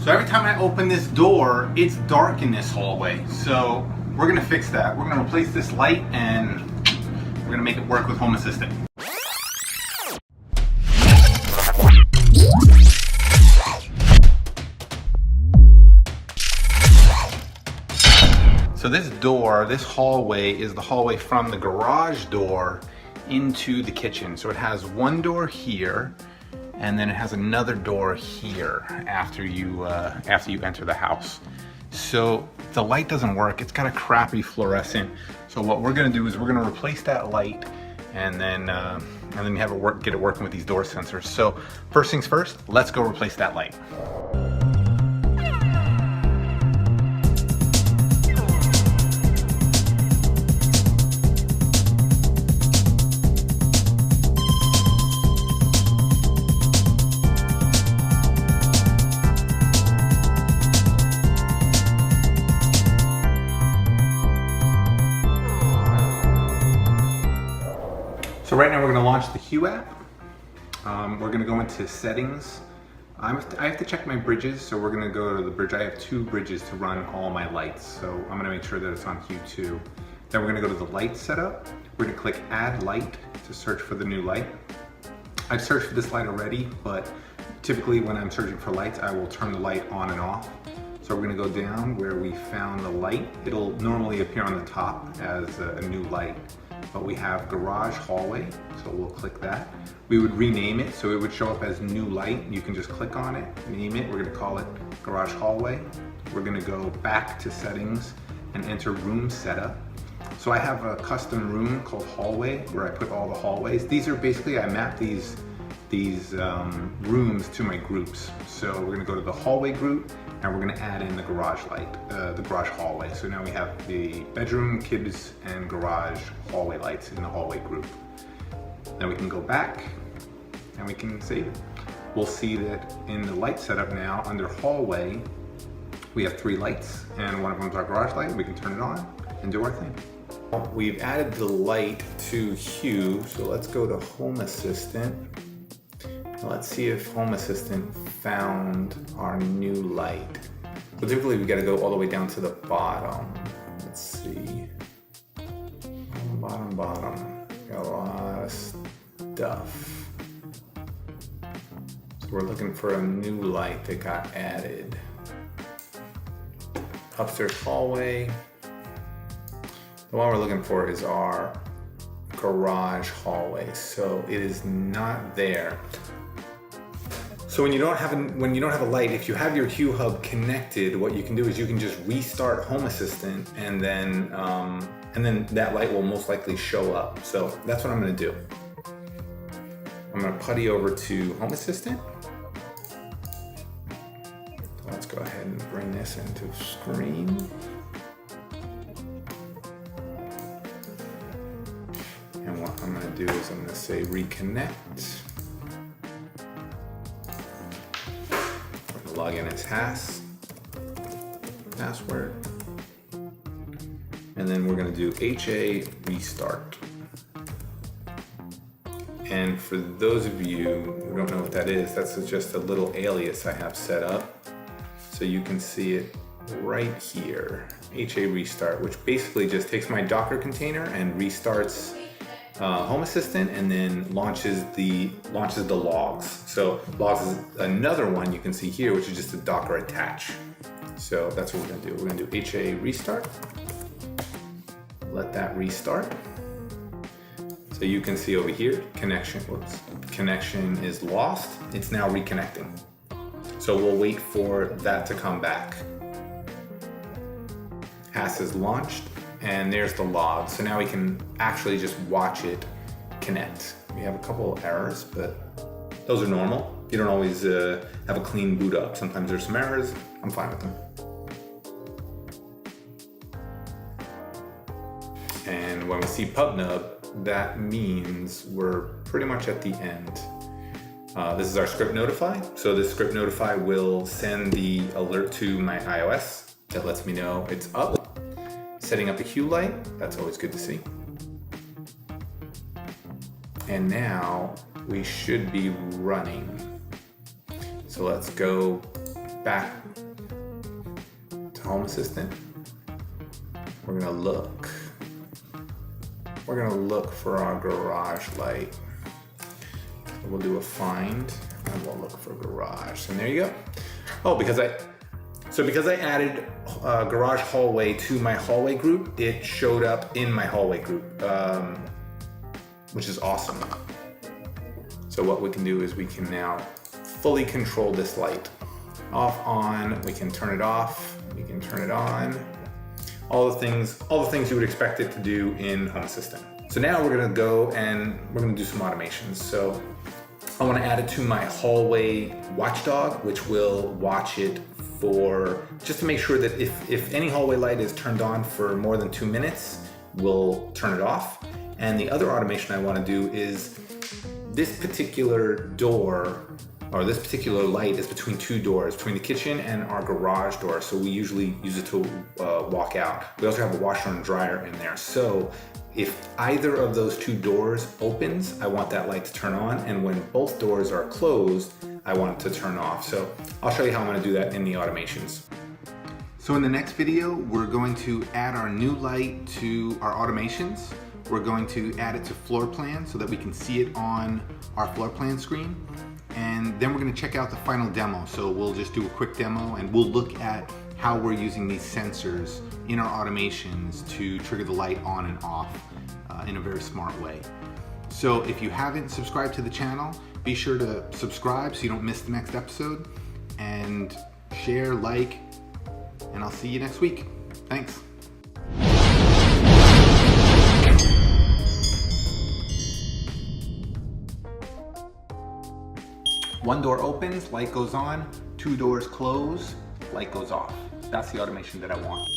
So every time I open this door, it's dark in this hallway. So we're gonna fix that. We're gonna replace this light and we're gonna make it work with Home Assistant. So this door, this hallway is the hallway from the garage door into the kitchen. So it has one door here, and then it has another door here after you enter the house. So the light doesn't work. It's got a crappy fluorescent. So what we're gonna do is we're gonna replace that light, and then have it get it working with these door sensors. So first things first, let's go replace that light. So right now we're going to launch the Hue app. We're going to go into settings. I have to check my bridges, so we're going to go to the bridge. I have 2 bridges to run all my lights, so I'm going to make sure that it's on Hue 2. Then we're going to go to the light setup. We're going to click Add Light to search for the new light. I've searched for this light already, but typically when I'm searching for lights, I will turn the light on and off. So we're going to go down where we found the light. It'll normally appear on the top as a new light. But we have garage hallway, so we'll click that. We would rename it, so it would show up as new light. You can just click on it, name it. We're gonna call it garage hallway. We're gonna go back to settings and enter room setup. So I have a custom room called hallway where I put all the hallways. These are basically, I map these rooms to my groups. So we're gonna go to the hallway group, and we're gonna add in the garage light, the garage hallway. So now we have the bedroom, kids, and garage hallway lights in the hallway group. Then we can go back and we can save it. We'll see that in the light setup now, under hallway, we have 3 lights, and one of them is our garage light. We can turn it on and do our thing. We've added the light to Hue, so let's go to Home Assistant. Let's see if Home Assistant found our new light. So typically we gotta go all the way down to the bottom. Let's see. Bottom. Got a lot of stuff. So we're looking for a new light that got added. Upstairs hallway. The one we're looking for is our garage hallway. So it is not there. So when you don't have a light, if you have your Hue hub connected, what you can do is you can just restart Home Assistant, and then that light will most likely show up. So that's what I'm going to do. I'm going to putty over to Home Assistant. Let's go ahead and bring this into screen. And what I'm going to do is I'm going to say reconnect. Log in as password, and then we're going to do HA restart. And for those of you who don't know what that is, that's just a little alias I have set up, so you can see it right here. HA restart, which basically just takes my Docker container and restarts Home Assistant, and then launches the logs. So logs is another one you can see here, which is just a Docker attach. So that's what we're gonna do. We're gonna do HA restart. Let that restart. So you can see over here, connection is lost. It's now reconnecting. So we'll wait for that to come back. HAS is launched. And there's the log. So now we can actually just watch it connect. We have a couple of errors, but those are normal. You don't always have a clean boot up. Sometimes there's some errors. I'm fine with them. And when we see pubnub, that means we're pretty much at the end. This is our script notify. So this script notify will send the alert to my iOS that lets me know it's up. Setting up a Hue light, that's always good to see. And now we should be running. So let's go back to Home Assistant. We're gonna look for our garage light. We'll do a find and we'll look for garage. And there you go. Oh, because I added garage hallway to my hallway group, it showed up in my hallway group, which is awesome. So what we can do is we can now fully control this light. Off, on, we can turn it off, we can turn it on. All the things you would expect it to do in Home Assistant. So now we're gonna go and we're gonna do some automations. So I wanna add it to my hallway watchdog, which will watch it just to make sure that if any hallway light is turned on for more than 2 minutes, we'll turn it off. And the other automation I wanna do is this particular door, or this particular light is between two doors, between the kitchen and our garage door. So we usually use it to walk out. We also have a washer and dryer in there. So if either of those two doors opens, I want that light to turn on. And when both doors are closed, I want it to turn off. So I'll show you how I'm gonna do that in the automations. So in the next video, we're going to add our new light to our automations. We're going to add it to floor plan so that we can see it on our floor plan screen. And then we're gonna check out the final demo. So we'll just do a quick demo and we'll look at how we're using these sensors in our automations to trigger the light on and off in a very smart way. So if you haven't subscribed to the channel, be sure to subscribe so you don't miss the next episode, and share, like, and I'll see you next week. Thanks. One door opens, light goes on. Two doors close, light goes off. That's the automation that I want.